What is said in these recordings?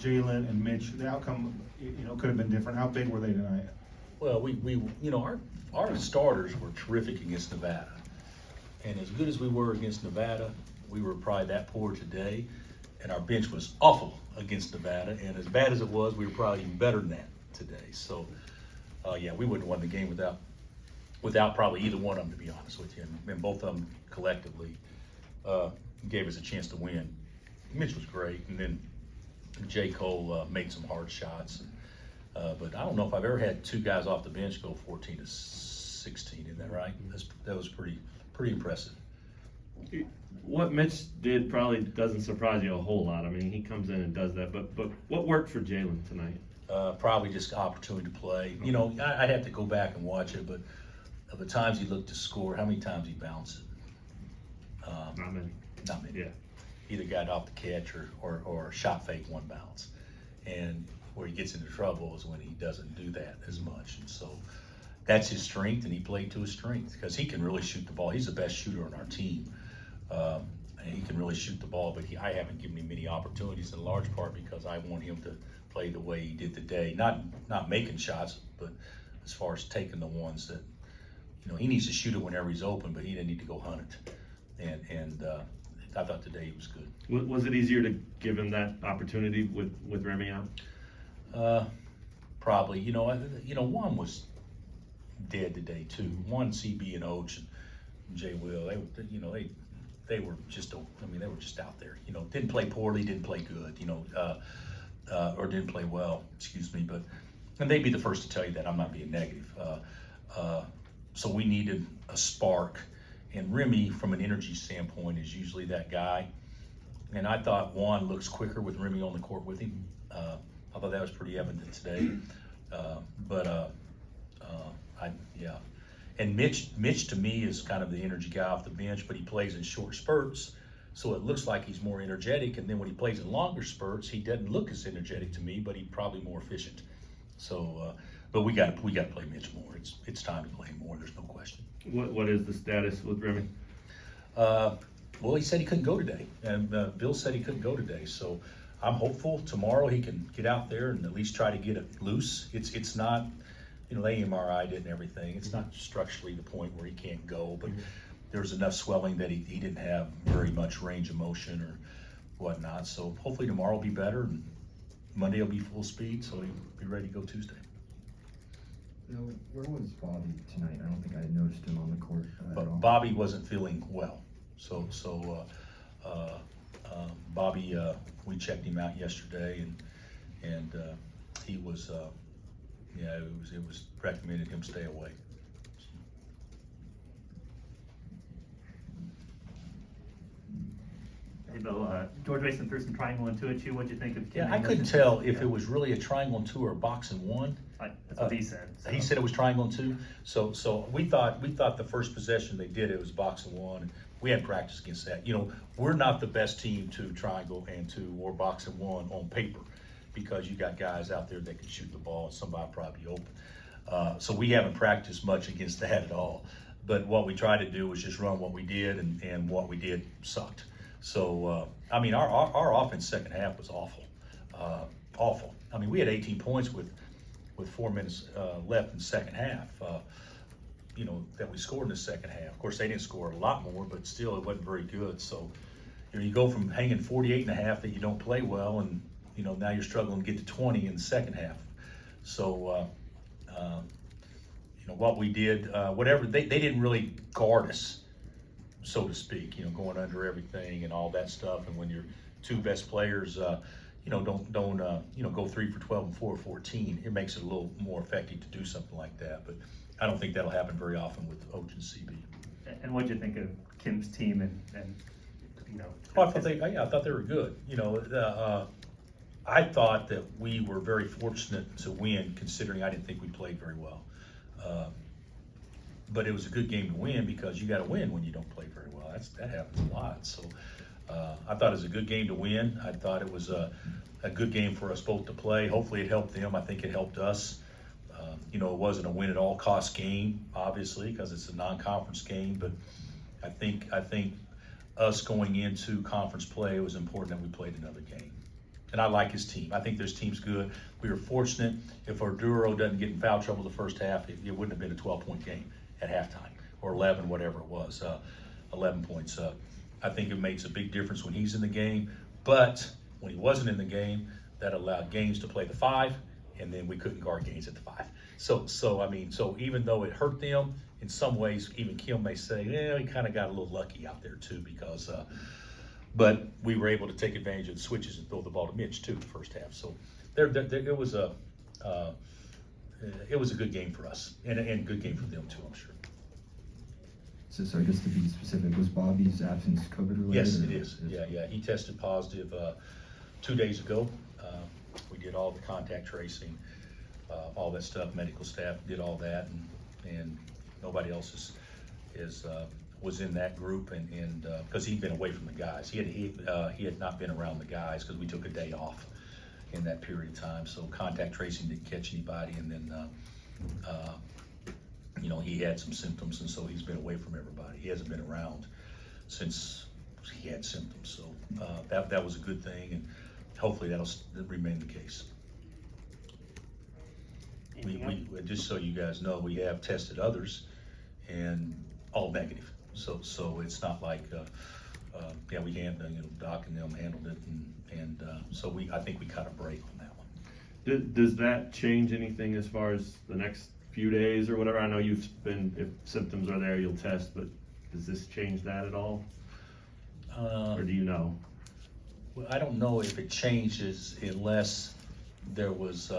Jalen and Mitch, the outcome, could have been different. How big were they tonight? Well, we our starters were terrific against Nevada. And as good as we were against Nevada, we were probably that poor today. And our bench was awful against Nevada. And as bad as it was, we were probably even better than that today. So, yeah, we wouldn't have won the game without probably either one of them, to be honest with you. And both of them collectively gave us a chance to win. Mitch was great. And then J. Cole made some hard shots. But I don't know if I've ever had two guys off the bench go 14 to 16. Isn't that right? That was pretty impressive. What Mitch did probably doesn't surprise you a whole lot. I mean, he comes in and does that. But what worked for Jalen tonight? Probably just opportunity to play. I'd have to go back and watch it, but of the times he looked to score, how many times he bounced it? Not many. Not many. Yeah. Either got off the catch or shot fake one bounce. And where he gets into trouble is when he doesn't do that as much. And so that's his strength, and he played to his strength because he can really shoot the ball. He's the best shooter on our team. And he can really shoot the ball, but I haven't given him many opportunities in large part because I want him to play the way he did today. Not making shots, but as far as taking the ones that, he needs to shoot it whenever he's open, but he didn't need to go hunt it. And I thought today he was good. Was it easier to give him that opportunity with Remy out? Probably. Juan was dead today too. Juan, CB, and Oach and Jay Will, they were just out there. Didn't play poorly, didn't play good. Or didn't play well. Excuse me, and they'd be the first to tell you that. I'm not being negative. So we needed a spark, and Remy, from an energy standpoint, is usually that guy. And I thought Juan looks quicker with Remy on the court with him. I thought that was pretty evident today. Yeah. And Mitch to me is kind of the energy guy off the bench, but he plays in short spurts, so it looks like he's more energetic. And then when he plays in longer spurts, he doesn't look as energetic to me, but he's probably more efficient. So, but we got to play Mitch more. It's time to play him more. There's no question. What is the status with Remy? Well, he said he couldn't go today, and Bill said he couldn't go today. So I'm hopeful tomorrow he can get out there and at least try to get it loose. It's not, the MRI did and everything. It's not structurally the point where he can't go, but there's enough swelling that he didn't have very much range of motion or whatnot. So hopefully tomorrow will be better, and Monday will be full speed, so he'll be ready to go Tuesday. Now, where was Bobby tonight? I don't think I noticed him on the court at all. Bobby wasn't feeling well, so Bobby, we checked him out yesterday, and he was, it was recommended him stay away. Hey Bill, George Mason threw some triangle and two at you. What'd you think of Kim? Yeah, I couldn't tell if it was really a triangle and two or a box and one. That's what he said. So. He said it was triangle and two. So we thought the first possession they did, it was box and one. We had practice against that. We're not the best team to triangle and two or box and one on paper, because you got guys out there that can shoot the ball and somebody probably open. So we haven't practiced much against that at all. But what we tried to do was just run what we did, and what we did sucked. So, our offense second half was awful. Awful. We had 18 points with 4 minutes left in the second half, that we scored in the second half. Of course, they didn't score a lot more, but still it wasn't very good. So, you go from hanging 48 and a half that you don't play well, and, now you're struggling to get to 20 in the second half. So, what we did, whatever, they didn't really guard us, so to speak, going under everything and all that stuff. And when your two best players, don't go 3 for 12 and 4 for 14, it makes it a little more effective to do something like that. But I don't think that'll happen very often with Oach and CB. And what'd you think of Kim's team and I thought they were good. I thought that we were very fortunate to win, considering I didn't think we played very well. But it was a good game to win, because you got to win when you don't play very well. That happens a lot. So I thought it was a good game to win. I thought it was a good game for us both to play. Hopefully it helped them. I think it helped us. It wasn't a win at all cost game, obviously, because it's a non-conference game. But I think us going into conference play, it was important that we played another game. And I like his team. I think this team's good. We were fortunate. If Orduro doesn't get in foul trouble the first half, it wouldn't have been a 12-point game at halftime, or 11, whatever it was, 11 points. I think it makes a big difference when he's in the game. But when he wasn't in the game, that allowed Gaines to play the 5, and then we couldn't guard Gaines at the 5. So even though it hurt them, in some ways, even Kim may say, yeah, he kind of got a little lucky out there too, because but we were able to take advantage of the switches and throw the ball to Mitch too the first half. So it was a good game for us, and a good game for them too, I'm sure. So sorry, just to be specific, was Bobby's absence COVID related? Yes, or- it is. Yeah. He tested positive 2 days ago. We did all the contact tracing, all that stuff. Medical staff did all that, and nobody else was in that group, and because he'd been away from the guys, he had not been around the guys because we took a day off in that period of time. So contact tracing didn't catch anybody, and then he had some symptoms, and so he's been away from everybody. He hasn't been around since he had symptoms. So that was a good thing, and hopefully that'll remain the case. Anything We just so you guys know, we have tested others, and all negative. So it's not like we handled Doc and them handled it, and so I think we cut a break on that one. Does that change anything as far as the next few days or whatever? I know if symptoms are there, you'll test, but does this change that at all? Or do you know? Well, I don't know if it changes unless there was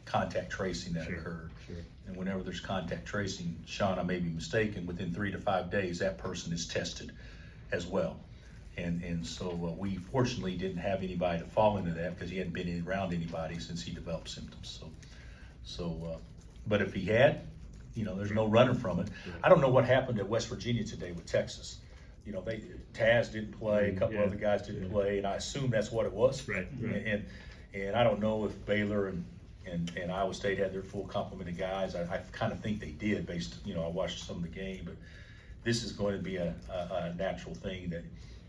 contact tracing that occurred. Sure. And whenever there's contact tracing, Sean, I may be mistaken, within 3 to 5 days, that person is tested as well. And so we fortunately didn't have anybody to fall into that because he hadn't been around anybody since he developed symptoms. But if he had, there's no running from it. I don't know what happened at West Virginia today with Texas. Taz didn't play, a couple other guys didn't play, and I assume that's what it was. Right. And I don't know if Baylor and Iowa State had their full complement of guys. I kind of think they did based, I watched some of the game, but this is going to be a natural thing that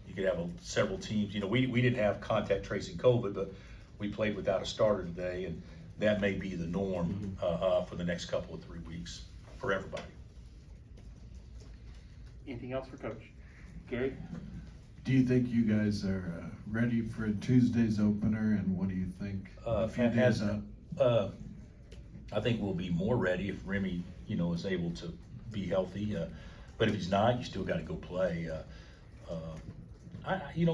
you could have several teams. We didn't have contact tracing COVID, but we played without a starter today, and that may be the norm for the next couple of 3 weeks for everybody. Anything else for Coach? Gary? Do you think you guys are ready for Tuesday's opener, and what do you think a few days out? I think we'll be more ready if Remy, is able to be healthy. But if he's not, you still got to go play.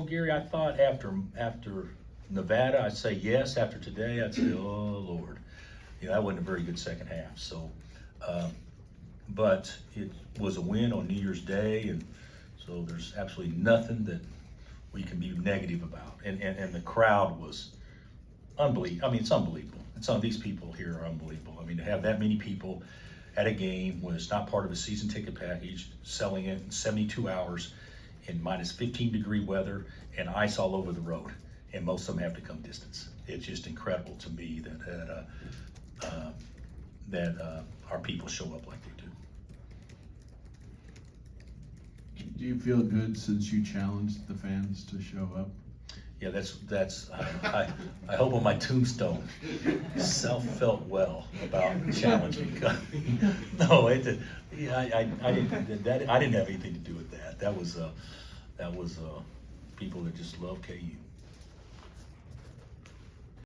Gary, I thought after Nevada, I'd say yes. After today, I'd say, oh Lord, that wasn't a very good second half. So, but it was a win on New Year's Day, and so there's absolutely nothing that we can be negative about. And the crowd was unbelievable. I mean, it's unbelievable. These people here are unbelievable. I mean, to have that many people at a game when it's not part of a season ticket package, selling it in 72 hours in minus 15-degree weather and ice all over the road, and most of them have to come distance. It's just incredible to me that our people show up like they do. Do you feel good since you challenged the fans to show up? Yeah, that's. I hope on my tombstone, self-felt well about challenging. No, I didn't have anything to do with that. That was people that just love KU.